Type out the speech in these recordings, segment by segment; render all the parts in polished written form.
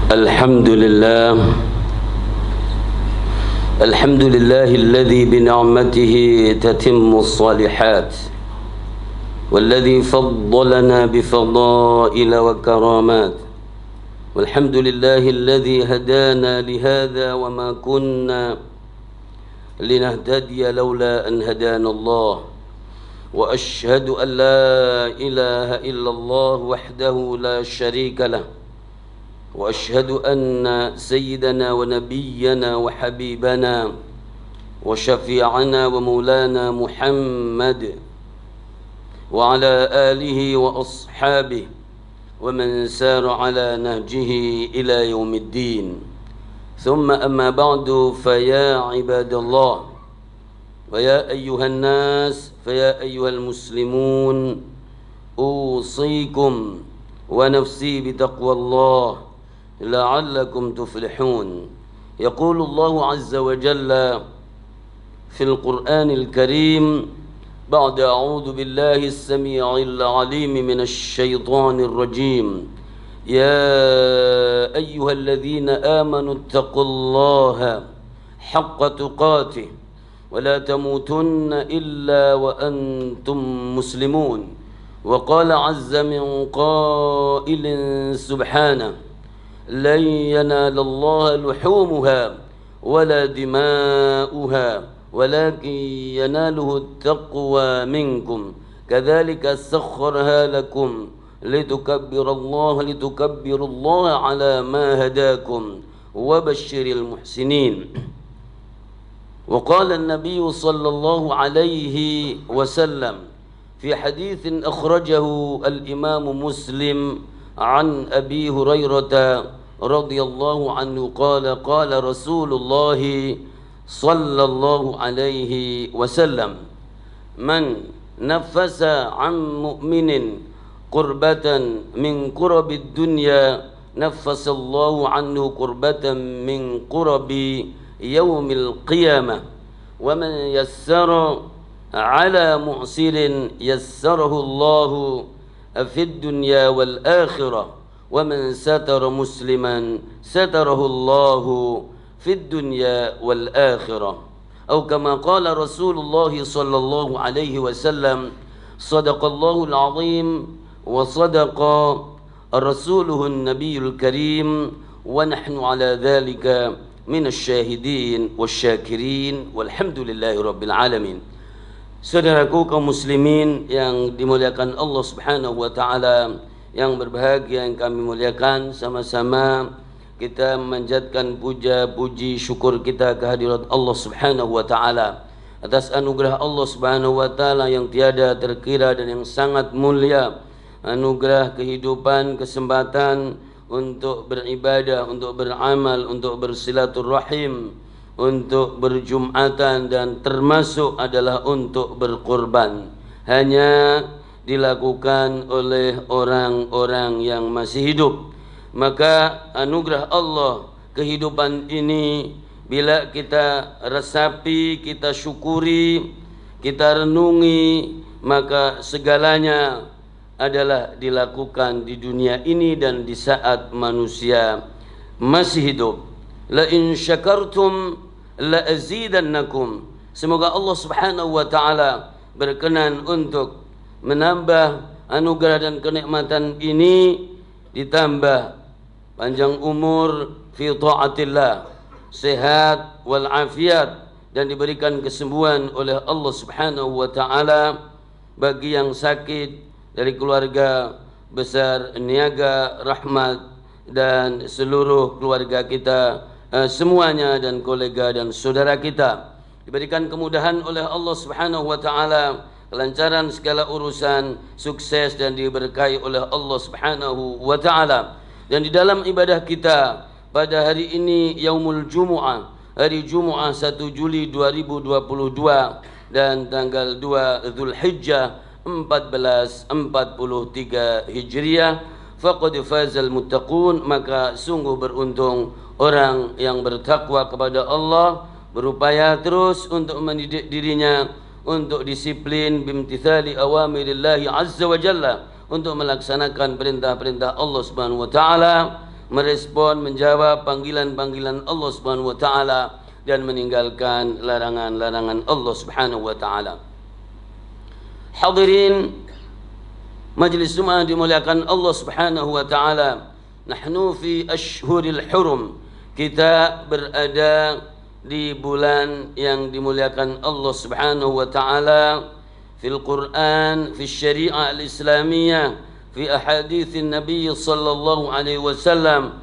الحمد لله الحمد لله الذي بنعمته تتم الصالحات والذي فضلنا بفضائل وكرامات والحمد لله الذي هدانا لهذا وما كنا لنهتدي لولا أن هدانا الله وأشهد أن لا إله إلا الله وحده لا شريك له وأشهد أن سيدنا ونبينا وحبيبنا وشفيعنا ومولانا محمد وعلى آله وأصحابه ومن سار على نهجه إلى يوم الدين ثم أما بعد فيا عباد الله ويا أيها الناس فيا أيها المسلمون أوصيكم ونفسي بتقوى الله لعلكم تفلحون. يقول الله عز وجل في القرآن الكريم بعد أعوذ بالله السميع العليم من الشيطان الرجيم يا أيها الذين آمنوا اتقوا الله حق تقاته ولا تموتن إلا وأنتم مسلمون. وقال عز من قائل سبحانه لن ينال الله لحومها ولا دماؤها ولكن يناله التقوى منكم كذلك سخرها لكم لتكبروا الله على ما هداكم وبشر المحسنين. وقال النبي صلى الله عليه وسلم في حديث أخرجه الإمام مسلم عن أبي هريرة رضي الله عنه قال قال رسول الله صلى الله عليه وسلم من نفس عن مؤمن قربة من قرب الدنيا نفس الله عنه قربة من قرب يوم القيامة ومن يسر على معسر يسره الله في الدنيا والآخرة ومن ستر مسلما ستره الله في الدنيا والآخرة أو كما قال رسول الله صلى الله عليه وسلم صدق الله العظيم وصدق رسوله النبي الكريم ونحن على ذلك من الشاهدين والشاكرين والحمد لله رب العالمين. Saudaraku kaum muslimin yang dimuliakan Allah Subhanahu wa taala, yang berbahagia yang kami muliakan, sama-sama kita memanjatkan puja-puji syukur kita kehadirat Allah Subhanahu wa taala atas anugerah Allah Subhanahu wa taala yang tiada terkira dan yang sangat mulia, anugerah kehidupan, kesempatan untuk beribadah, untuk beramal, untuk bersilaturahim, untuk berjumatan, dan termasuk adalah untuk berkorban. Hanya dilakukan oleh orang-orang yang masih hidup. Maka anugerah Allah kehidupan ini bila kita resapi, kita syukuri, kita renungi, maka segalanya adalah dilakukan di dunia ini dan di saat manusia masih hidup. La in syakartum la azidannakum. Semoga Allah Subhanahu wa taala berkenan untuk menambah anugerah dan kenikmatan ini, ditambah panjang umur fi taatillah, sehat wal afiat, dan diberikan kesembuhan oleh Allah Subhanahu wa taala bagi yang sakit dari keluarga besar Niaga Rahmat dan seluruh keluarga kita semuanya, dan kolega dan saudara kita, diberikan kemudahan oleh Allah Subhanahu wa taala, kelancaran segala urusan, sukses dan diberkahi oleh Allah Subhanahu wa taala. Dan di dalam ibadah kita pada hari ini Yaumul Jumu'ah, hari Jumu'ah 1 Juli 2022 dan tanggal 2 Zulhijjah 1443 Hijriah, faqad fazal muttaqun, maka sungguh beruntung orang yang bertakwa kepada Allah, berupaya terus untuk mendidik dirinya untuk disiplin bimtithali awamirillahi azza wa jalla, untuk melaksanakan perintah-perintah Allah Subhanahu wa taala, merespon, menjawab panggilan-panggilan Allah Subhanahu wa taala dan meninggalkan larangan-larangan Allah Subhanahu wa taala. Hadirin majlis Jumat dimuliakan Allah Subhanahu wa taala. Nahnu fi ashhuril hurum. Kita berada di bulan yang dimuliakan Allah Subhanahu wa taala. Fil Quran, fi syariah al-islamiyah, fi ahaditsin Nabi sallallahu alaihi wasallam,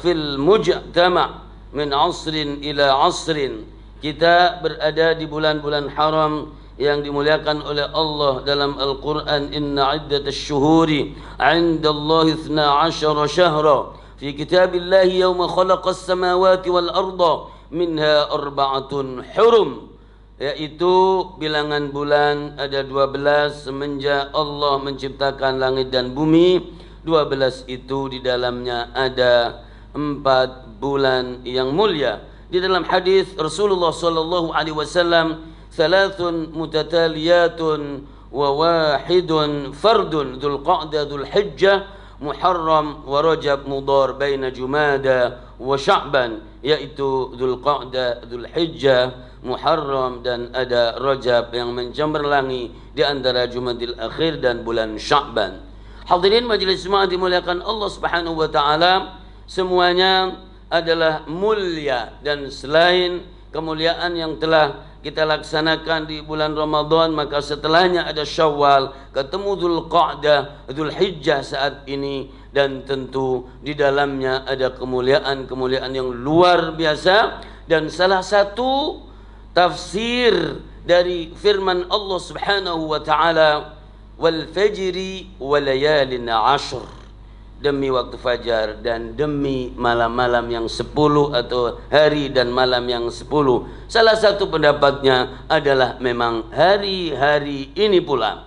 fil mujtama' min asrin ila asrin. Kita berada di bulan-bulan haram yang dimuliakan oleh Allah dalam Al-Quran. Inna iddatash syuhuri 'indallahi 12 syahra fi kitabillahi yawma khalaqas samawati wal arda minha arba'atun hurum, yaitu bilangan bulan ada 12 semenjak Allah menciptakan langit dan bumi. 12 itu di dalamnya ada 4 bulan yang mulia. Di dalam hadis Rasulullah sallallahu alaihi wasallam, thalathun mutataliyatun wa wahidun fardun dzul qa'dah dzul hijjah muharram wa rajab mudhar baina jumada wa sya'ban, yaitu dzul qa'dah dzul hijjah muharram dan ada rajab yang mencemerlangi di antara jumadil akhir dan bulan sya'ban. Hadirin majelis Jumat dimuliakan Allah Subhanahu wa taala, semuanya adalah mulia, dan selain kemuliaan yang telah kita laksanakan di bulan Ramadan, maka setelahnya ada Syawal, ketemu Dzulqa'dah, Dzulhijjah saat ini, dan tentu di dalamnya ada kemuliaan-kemuliaan yang luar biasa. Dan salah satu tafsir dari firman Allah Subhanahu wa taala, wal fajri wa layalin 'ashr, demi waktu fajar dan demi malam-malam yang 10 atau hari dan malam yang 10. Salah satu pendapatnya adalah memang hari-hari ini pula.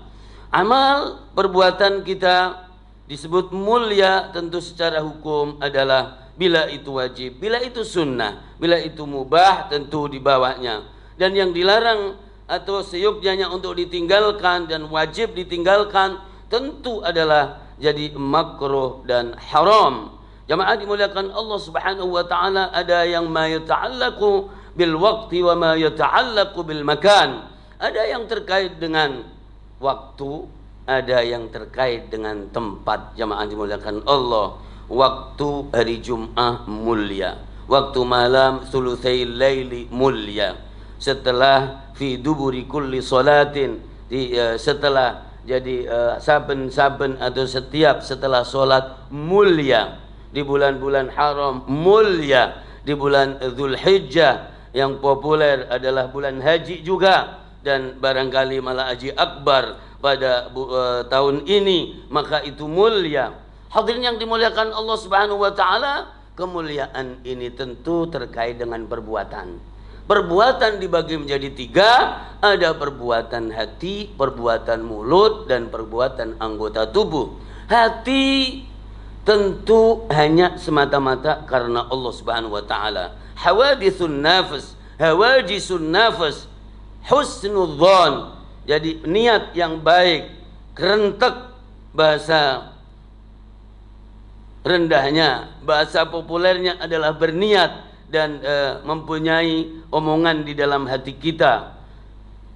Amal perbuatan kita disebut mulia tentu secara hukum adalah bila itu wajib, bila itu sunnah, bila itu mubah tentu di bawahnya. Dan yang dilarang atau seyogyanya untuk ditinggalkan dan wajib ditinggalkan tentu adalah jadi makruh dan haram. Jamaah dimuliakan Allah Subhanahu wa taala, ada yang ma yata'allaqu bil waqti wa ma yata'allaqu bil makan. Ada yang terkait dengan waktu, ada yang terkait dengan tempat. Jamaah dimuliakan Allah, waktu hari Jumat mulia, waktu malam thulutsail laili mulia, setelah fi duburi kulli salatin, setelah jadi saben-saben atau setiap setelah solat mulia, di bulan-bulan haram mulia, di bulan Dzulhijjah yang populer adalah bulan haji juga, dan barangkali malah haji akbar pada tahun ini, maka itu mulia. Hadirin yang dimuliakan Allah Subhanahu wa taala, kemuliaan ini tentu terkait dengan perbuatan. Perbuatan dibagi menjadi 3, ada perbuatan hati, perbuatan mulut, dan perbuatan anggota tubuh. Hati tentu hanya semata-mata karena Allah Subhanahu wa taala. Hawadithun nafs, hawajisun nafs, husnudzon. Jadi niat yang baik, kerentek bahasa rendahnya, bahasa populernya adalah berniat dan mempunyai omongan di dalam hati kita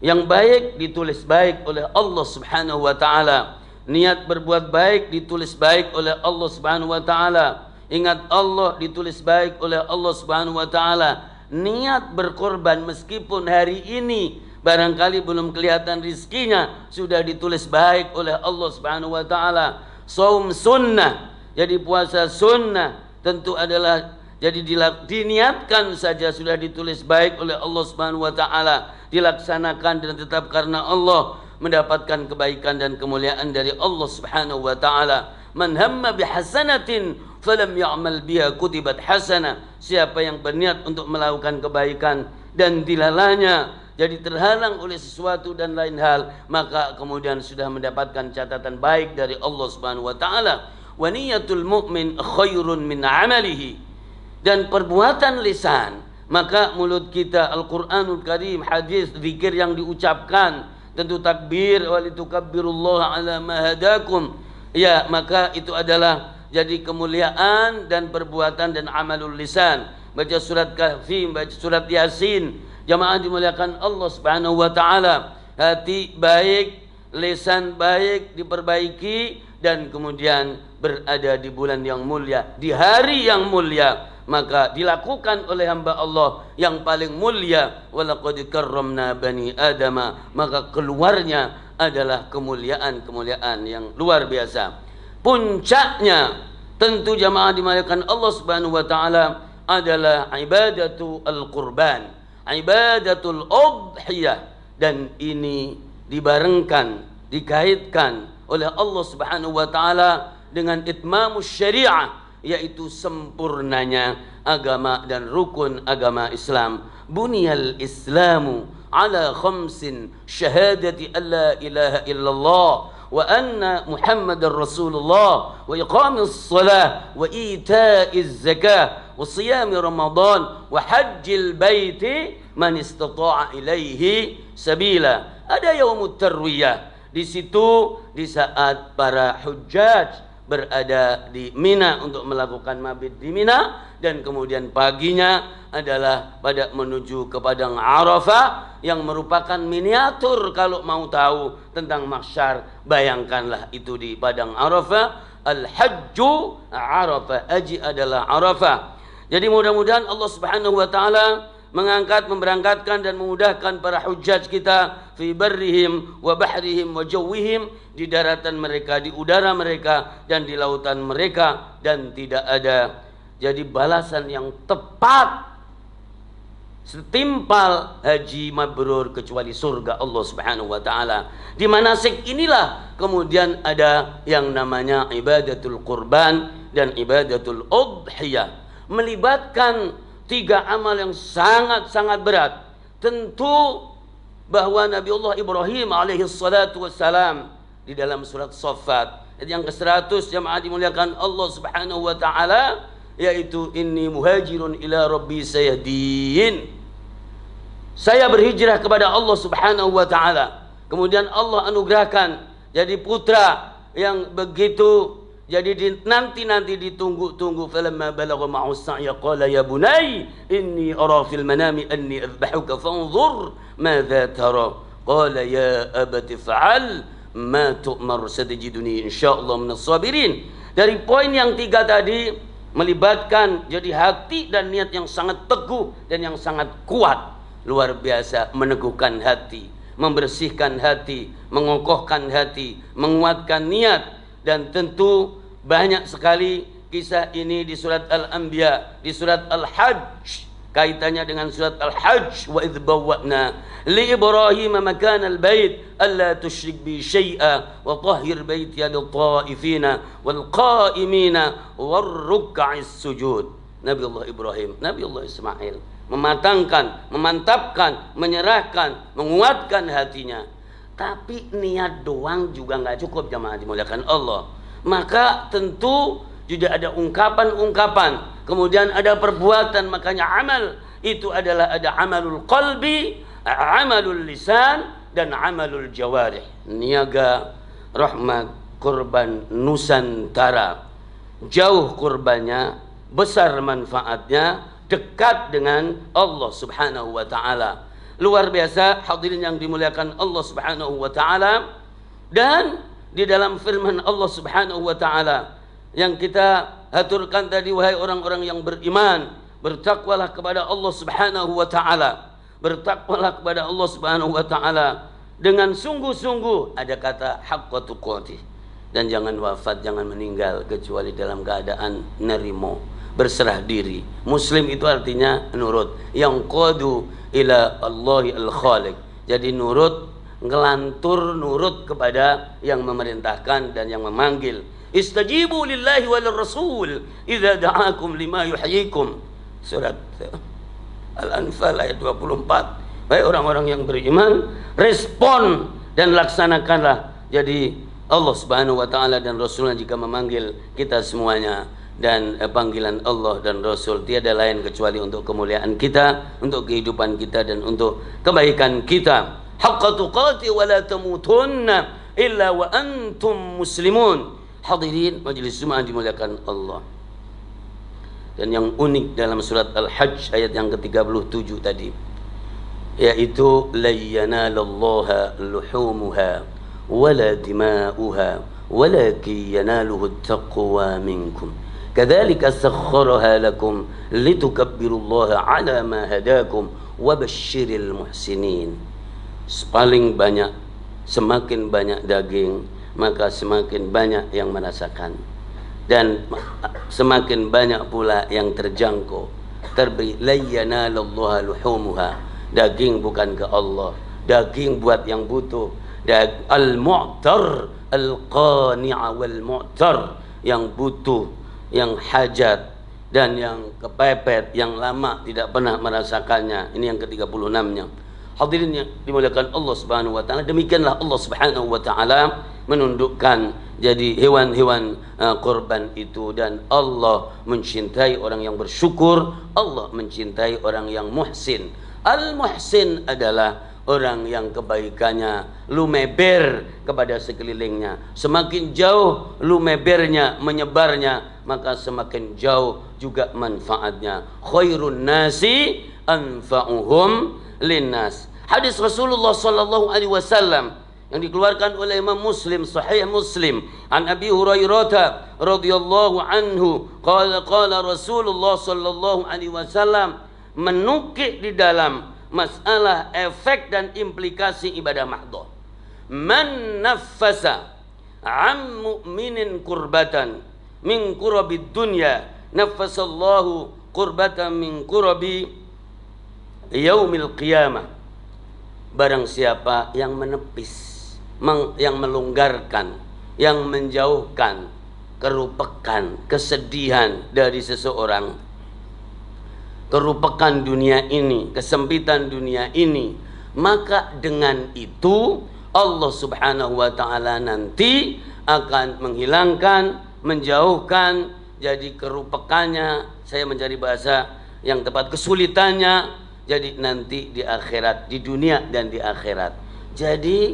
yang baik ditulis baik oleh Allah Subhanahu wa taala. Niat berbuat baik ditulis baik oleh Allah Subhanahu wa taala. Ingat Allah ditulis baik oleh Allah Subhanahu wa taala. Niat berkorban meskipun hari ini barangkali belum kelihatan rizkinya, sudah ditulis baik oleh Allah Subhanahu wa taala. Saum sunnah, jadi puasa sunnah tentu adalah jadi diniatkan saja sudah ditulis baik oleh Allah Subhanahu wa taala, dilaksanakan dan tetap karena Allah, mendapatkan kebaikan dan kemuliaan dari Allah Subhanahu wa taala. Man hamma bihasanatin falam ya'mal biha kutibat hasanah. Siapa yang berniat untuk melakukan kebaikan dan dilalahnya jadi terhalang oleh sesuatu dan lain hal, maka kemudian sudah mendapatkan catatan baik dari Allah Subhanahu wa taala. Wa niyatul mu'min khairun min 'amalihi. Dan perbuatan lisan, maka mulut kita, Al-Quranul Karim, hadis, zikir yang diucapkan, tentu takbir, walitukabbirullaha ala ma hadakum, ya, maka itu adalah jadi kemuliaan dan perbuatan dan amalul lisan. Baca surat Kahfi, baca surat Yasin, jamaah dimuliakan Allah Subhanahu wa taala. Hati baik, lisan baik diperbaiki, dan kemudian berada di bulan yang mulia, di hari yang mulia, maka dilakukan oleh hamba Allah yang paling mulia. Walaqad karramna bani adama, maka keluarnya adalah kemuliaan-kemuliaan yang luar biasa. Puncaknya tentu jamaah dimuliakan Allah Subhanahu wa taala adalah ibadatul qurban, ibadatul udhiyah, dan ini dibarengkan, dikaitkan oleh Allah Subhanahu wa taala dengan itmamus syariah, yaitu sempurnanya agama dan rukun agama Islam. Buniyal Islamu ala khamsin, syahadati alla ilaha illallah wa anna Muhammadar Rasulullah, wa iqamis salah, wa ita'iz zakah, wa siyami Ramadan, wa hajjil baiti man istata'a ilaihi sabila. Ada yaumut tarwiyah. Di situ di saat para hujjaj berada di Mina untuk melakukan mabit di Mina, dan kemudian paginya adalah pada menuju ke padang Arafah yang merupakan miniatur kalau mau tahu tentang mahsyar. Bayangkanlah itu di padang Arafah. Al-hajju Arafah, haji adalah Arafah. Jadi mudah-mudahan Allah Subhanahu wa taala mengangkat, memberangkatkan dan memudahkan para hujjaj kita fi barrihim wa bahrihim wa jawwihim, di daratan mereka, di udara mereka, dan di lautan mereka, dan tidak ada jadi balasan yang tepat setimpal haji mabrur kecuali surga Allah Subhanahu wa taala. Di manasik inilah kemudian ada yang namanya ibadatul qurban dan ibadatul udhiyah, melibatkan tiga amal yang sangat-sangat berat. Tentu bahwa Nabiullah Ibrahim alaihi salatu wassalam di dalam surat Saffat yang ke-100 jamaah dimuliakan Allah Subhanahu wa taala, yaitu inni muhajirun ila rabbi sayahdin. Saya berhijrah kepada Allah Subhanahu wa taala. Kemudian Allah anugerahkan jadi putra yang begitu, jadi nanti ditunggu-tunggu. Falamma balagha ma'u as-sa'ya qala ya bunay inni ara fil manami anni adbahuka fanzur madza tara qala ya abati fa'al ma tu'mar satajiduni insyaallah minas sabirin. Dari poin yang 3 tadi melibatkan jadi hati dan niat yang sangat teguh dan yang sangat kuat, luar biasa, meneguhkan hati, membersihkan hati, mengokohkan hati, menguatkan niat. Dan tentu banyak sekali kisah ini di surat Al-Anbiya, di surat Al-Hajj, kaitannya dengan surat Al-Hajj. Wa idh bawwa'na li Ibrahim makan al-bait alla tusyrik bi syai'a wa tahhir baiti lit-ta'ifina wal qa'imina war ruk'is sujud. Nabiullah Ibrahim, Nabiullah Ismail mematangkan, memantapkan, menyerahkan, menguatkan hatinya. Tapi niat doang juga nggak cukup jamaah dimuliakan Allah. Maka tentu juga ada ungkapan-ungkapan, kemudian ada perbuatan. Makanya amal itu adalah ada amalul qalbi, amalul lisan, dan amalul jawarih. Niaga rahmat kurban Nusantara, jauh kurbannya, besar manfaatnya, dekat dengan Allah Subhanahu wa taala. Luar biasa hadirin yang dimuliakan Allah Subhanahu wa taala. Dan di dalam firman Allah Subhanahu wa taala yang kita haturkan tadi, wahai orang-orang yang beriman, bertakwalah kepada Allah Subhanahu wa taala. Bertakwalah kepada Allah Subhanahu wa taala dengan sungguh-sungguh, ada kata haqqa tuqatih, dan jangan wafat, jangan meninggal kecuali dalam keadaan nerimo, berserah diri. Muslim itu artinya nurut, yang qadu ila Allahi al-Khaliq. Jadi nurut, ngelantur nurut kepada yang memerintahkan dan yang memanggil. Istajibu lillahi wal rasul idza da'akum lima yuhyikum. Surat Al-Anfal ayat 24. Baik orang-orang yang beriman, respon dan laksanakanlah. Jadi Allah Subhanahu wa taala dan Rasulnya jika memanggil kita semuanya, dan panggilan Allah dan Rasul tiada lain kecuali untuk kemuliaan kita, untuk kehidupan kita, dan untuk kebaikan kita. Haqqa tuqati wa la tamutunna illa wa antum muslimun. Hadirin majelis Jumat dimuliakan Allah. Dan yang unik dalam surat Al-Hajj ayat yang ke-37 tadi, yaitu la yanalallaha luhumuha wala dima'uha walakin yanaluhu at-taqwa minkum kadzalika sakhkharaha lakum litukabbirullaha ala ma hadakum wa basyiril muhsinin. Semakin banyak daging, maka semakin banyak yang merasakan, dan semakin banyak pula yang terjangkau. Terberi la yanalallaha luhumuha, daging bukan ke Allah, daging buat yang butuh. Al-mu'tar al-qani'a wal mu'tar, yang butuh, yang hajat, dan yang kepepet, yang lama tidak pernah merasakannya. Ini yang ke-36-nya. Hadirin yang dimuliakan Allah Subhanahu wa taala, demikianlah Allah Subhanahu wa taala menundukkan jadi hewan-hewan kurban itu, dan Allah mencintai orang yang bersyukur, Allah mencintai orang yang muhsin. Al-muhsin adalah orang yang kebaikannya lumeber kepada sekelilingnya. Semakin jauh lumebernya, menyebarnya, maka semakin jauh juga manfaatnya. Khairun nasi anfa'uhum linnas. Hadis Rasulullah sallallahu alaihi wasallam yang dikeluarkan oleh Imam Muslim, Sahih Muslim, an Abi Hurairah radhiyallahu anhu, qala Rasulullah sallallahu alaihi wasallam, menukik di dalam masalah efek dan implikasi ibadah mahdhah. Man naffasa an mu'minin kurbatan min kurabid dunya naffasallahu kurbatan min kurabi yaumil qiyamah. Barang siapa yang menepis, yang melonggarkan, yang menjauhkan kerupekan, kesedihan dari seseorang, kerupekan dunia ini, kesempitan dunia ini, maka dengan itu Allah Subhanahu wa taala nanti akan menghilangkan, menjauhkan jadi kerupekannya, saya mencari bahasa yang tepat, kesulitannya, jadi nanti di akhirat, di dunia dan di akhirat. Jadi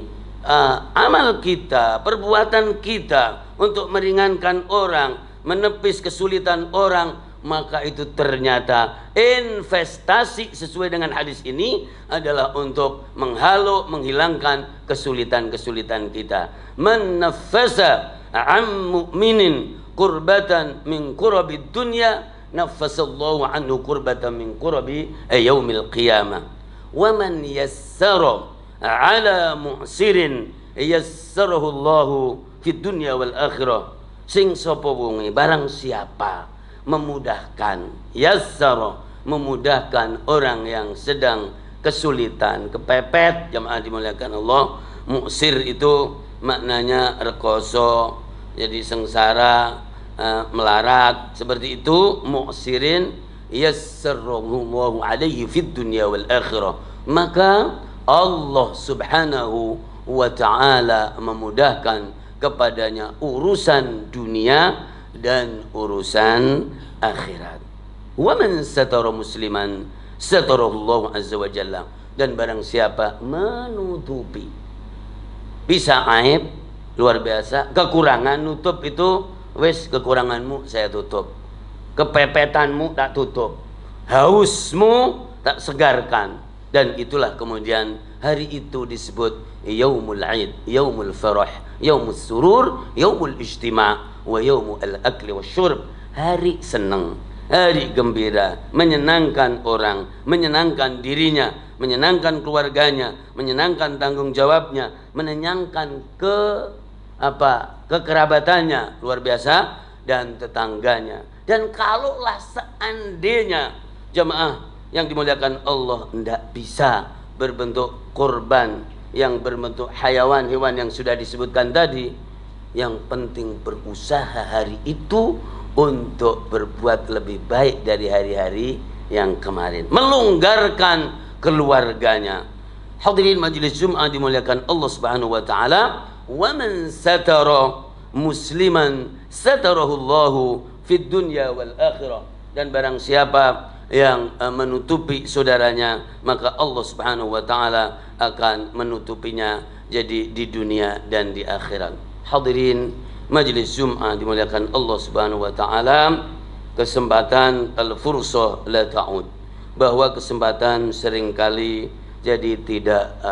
amal kita, perbuatan kita untuk meringankan orang, menepis kesulitan orang, maka itu ternyata investasi sesuai dengan hadis ini adalah untuk menghalau, menghilangkan kesulitan-kesulitan kita. Man naffasa an mu'minin kurbatan min kurabid dunya naffasallahu anhu kurbatan min kurabi yaumil qiyamah. Wa man yassara ala mu'sirin yassarahu Allahu fid dunya wal akhirah. Sing sapa wonge, barang siapa memudahkan, yassara, memudahkan orang yang sedang kesulitan, kepepet, jamaah dimuliakan Allah. Mu'sir itu maknanya rekoso, jadi sengsara, melarat, seperti itu. Mu'sirin yassarallahu alaihi fid dunya wal akhirah, maka Allah Subhanahu wa ta'ala memudahkan kepadanya urusan dunia dan urusan akhirat. Wa man satara musliman satarallahu azza wa jalla, dan barang siapa menutupi, bisa aib luar biasa, kekurangan, nutup itu wes, kekuranganmu saya tutup, kepepetanmu tak tutup, hausmu tak segarkan, dan itulah kemudian hari itu disebut yaumul aid, yaumul farah, yaumul surur, yaumul ijtima' wa yaumul akli wasyurb, hari senang, hari gembira, menyenangkan orang, menyenangkan dirinya, menyenangkan keluarganya, menyenangkan tanggung jawabnya, menyenangkan kekerabatannya, luar biasa, dan tetangganya. Dan kalaulah seandainya jamaah yang dimuliakan Allah tidak bisa berbentuk korban, yang berbentuk hayawan, hewan yang sudah disebutkan tadi, yang penting berusaha hari itu untuk berbuat lebih baik dari hari-hari yang kemarin, melonggarkan keluarganya. Hadirin majelis Jumat dimuliakan Allah Subhanahu wa taala. Wa man satara musliman satarahu Allahu fid dunya wal akhirah, dan barang siapa yang menutupi saudaranya, maka Allah Subhanahu wa taala akan menutupinya jadi di dunia dan di akhirat. Hadirin Majelis Jum'ah dimuliakan Allah Subhanahu wa taala, kesempatan al-fursah la ta'ud, bahwa kesempatan seringkali jadi tidak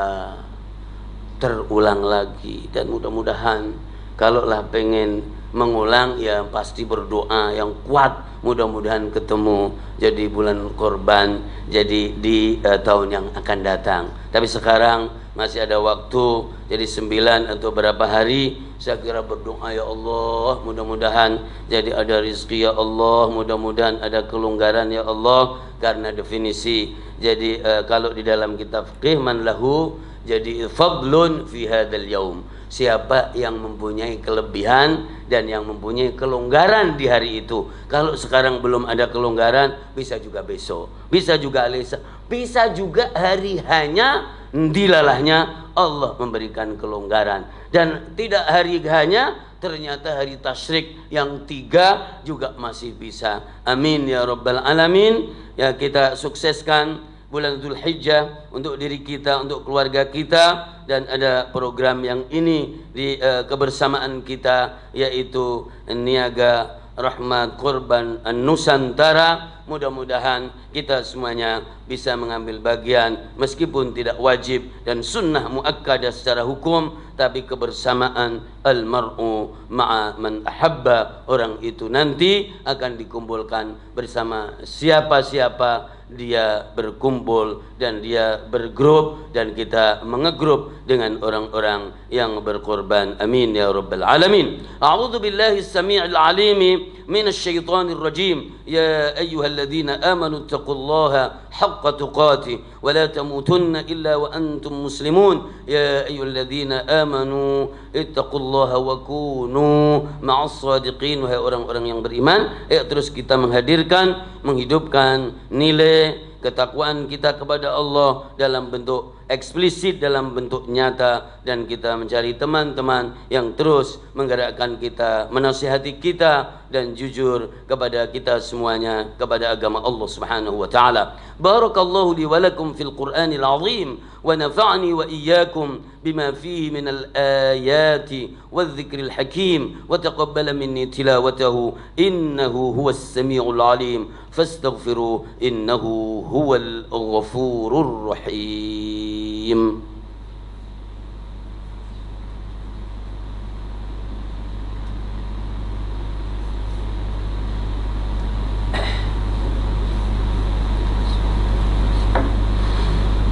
terulang lagi, dan mudah-mudahan kalaulah pengen mengulang ya pasti berdoa yang kuat, mudah-mudahan ketemu jadi bulan korban, jadi di tahun yang akan datang. Tapi sekarang masih ada waktu, jadi 9 atau berapa hari, saya kira berdoa, ya Allah mudah-mudahan jadi ada rizki, ya Allah mudah-mudahan ada kelonggaran, ya Allah. Karena definisi, jadi kalau di dalam kitab fiqh, man lahu, jadi fadlun fi hadzal yaum, siapa yang mempunyai kelebihan dan yang mempunyai kelonggaran di hari itu. Kalau sekarang belum ada kelonggaran, bisa juga besok, bisa juga lusa, bisa juga hari hanya dilalahnya Allah memberikan kelonggaran. Dan tidak hari hanya, ternyata hari tasyrik yang 3 juga masih bisa. Amin ya rabbal alamin. Ya, kita sukseskan bulan Dzulhijjah untuk diri kita, untuk keluarga kita, dan ada program yang ini di kebersamaan kita, yaitu Niaga Rahmat Korban Nusantara. Mudah-mudahan kita semuanya bisa mengambil bagian, meskipun tidak wajib dan sunnah muakkadah secara hukum, tapi kebersamaan almar'u ma'a man ahabba, orang itu nanti akan dikumpulkan bersama siapa-siapa dia berkumpul dan dia bergrup, dan kita mengegrup dengan orang-orang yang berkorban. Amin ya rabbal alamin. A'udzu billahi as-sami'il 'alim minasy syaithanir rajim. Ya ayyuhalladzina amanu taqullaha haqqa tuqatih wa la tamutunna illa wa antum muslimun. Ya ayyuhalladzina amanu ittaqullaha wa kunu ma'as shadiqin. Wahai orang-orang yang beriman, terus kita menghadirkan, menghidupkan nilai ketakwaan kita kepada Allah dalam bentuk eksplisit, dalam bentuk nyata, dan kita mencari teman-teman yang terus menggerakkan kita, menasihati kita, dan jujur kepada kita semuanya kepada agama Allah Subhanahu wa taala. Barakallahu li wa lakum fil Qur'anil azim wa nafa'ani wa iyyakum bima fihi min al-ayati wadh-dhikril hakim wa taqabbala minni tilawatahu innahu huwas samiul alim fastaghfiru innahu huwal ghafurur rahim.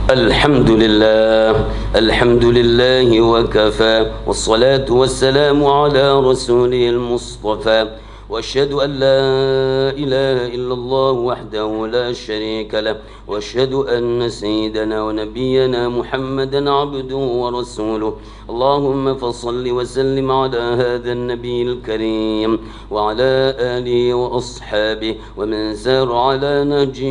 الحمد لله وكفى والصلاة والسلام على رسوله المصطفى واشهد أن لا إله إلا الله وحده لا شريك له واشهد أن سيدنا ونبينا محمدا عبده ورسوله. اللهم فصل وسلم على هذا النبي الكريم وعلى آله وأصحابه ومن سار على نهجه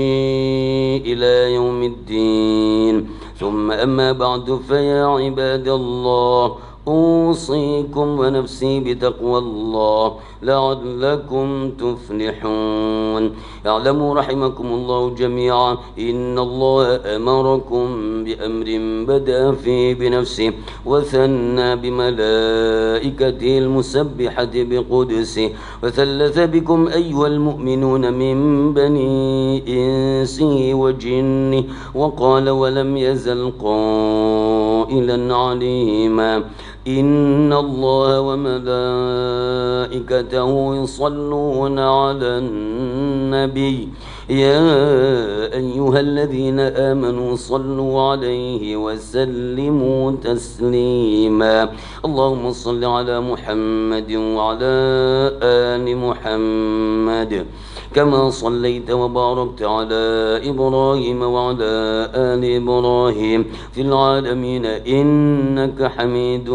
إلى يوم الدين. ثم أما بعد، فيا عباد الله، أوصيكم ونفسي بتقوى الله لعلكم تفلحون. اعلموا رحمكم الله جميعا إن الله أمركم بأمر بدأ فيه بنفسه وثنى بملائكته المسبحة بقدسه وثلث بكم أيها المؤمنون من بني إنسه وجنه وقال ولم يزل قائلا عليهما إن الله وملائكته يصلون على النبي يا أيها الذين آمنوا صلوا عليه وسلموا تسليما. اللهم صل على محمد وعلى آل محمد كما صليت وباركت على إبراهيم وعلى آل إبراهيم في العالمين إنك حميد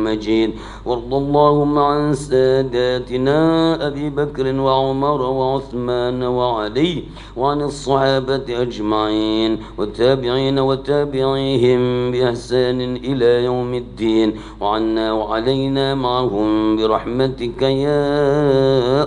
مجيد. وارض اللهم عن ساداتنا أبي بكر وعمر وعثمان وعلي وعن الصحابة أجمعين والتابعين وتابعيهم بإحسان إلى يوم الدين وعنا وعلينا معهم برحمتك يا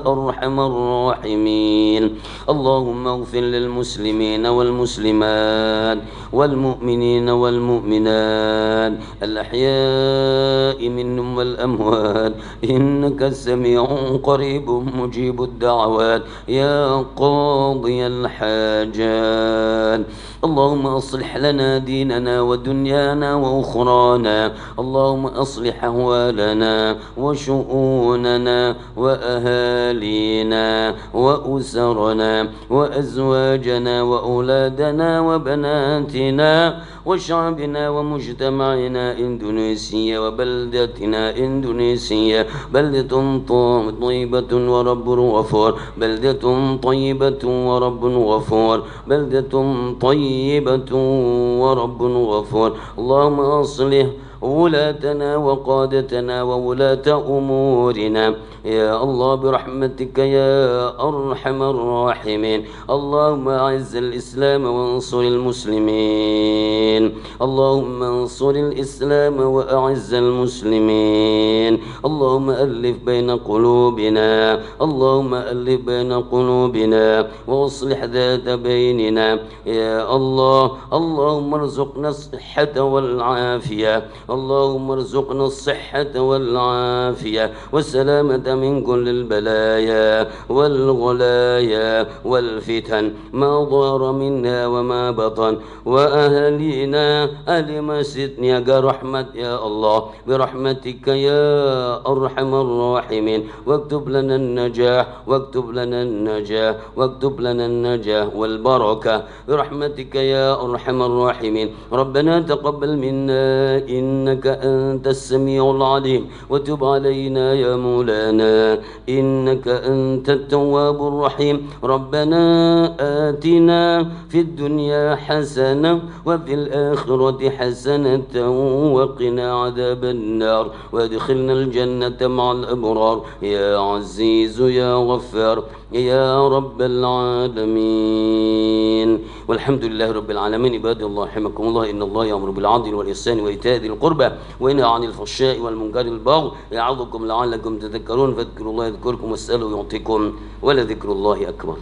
أرحم الراحمين. العالمين. اللهم اغفر للمسلمين والمسلمات والمؤمنين والمؤمنات الأحياء منهم والأموات إنك سميع قريب مجيب الدعوات يا قاضي الحاجات. اللهم أصلح لنا ديننا ودنيانا وأخرانا. اللهم أصلح أحوالنا وشؤوننا وأهالينا وأسرنا وأزواجنا وأولادنا وبناتنا وشعبنا ومجتمعنا إندونيسيا وبلدتنا إندونيسيا بلدة طيبة ورب غفور بلدة طيبة ورب غفور بلدة طيبة ورب غفور. اللهم أصلح ولاتنا وقادتنا وولاة أمورنا يا الله برحمتك يا أرحم الراحمين. اللهم أعز الإسلام وانصر المسلمين. اللهم انصر الإسلام وأعز المسلمين. اللهم ألف بين قلوبنا. اللهم ألف بين قلوبنا وأصلح ذات بيننا يا الله. اللهم ارزقنا الصحة والعافية. اللهم ارزقنا الصحة والعافية والسلامة من كل البلايا والغلايا والفتن ما ظهر منا وما بطن. وأهلنا أهل مسجدنا يا رحمة يا الله برحمتك يا أرحم الراحمين. واكتب لنا النجاح واكتب لنا النجاح واكتب لنا النجاح والبركة برحمتك يا أرحم الراحمين. ربنا تقبل منا إنك أنت السميع العليم وتب علينا يا مولانا إنك أنت التواب الرحيم. ربنا آتنا في الدنيا حسنة وفي الآخرة حسنة وقنا عذاب النار وادخلنا الجنة مع الأبرار يا عزيز يا غفار يا رب العالمين. والحمد لله رب العالمين. عباد الله رحمكم الله إن الله يأمر بالعدل والإحسان وإيتاء ذي القربى وينهى عن الفحشاء والمنكر والبغي يعظكم لعلكم تذكرون. فاذكروا الله يذكركم واسألوا يعطيكم ولذكر الله أكبر.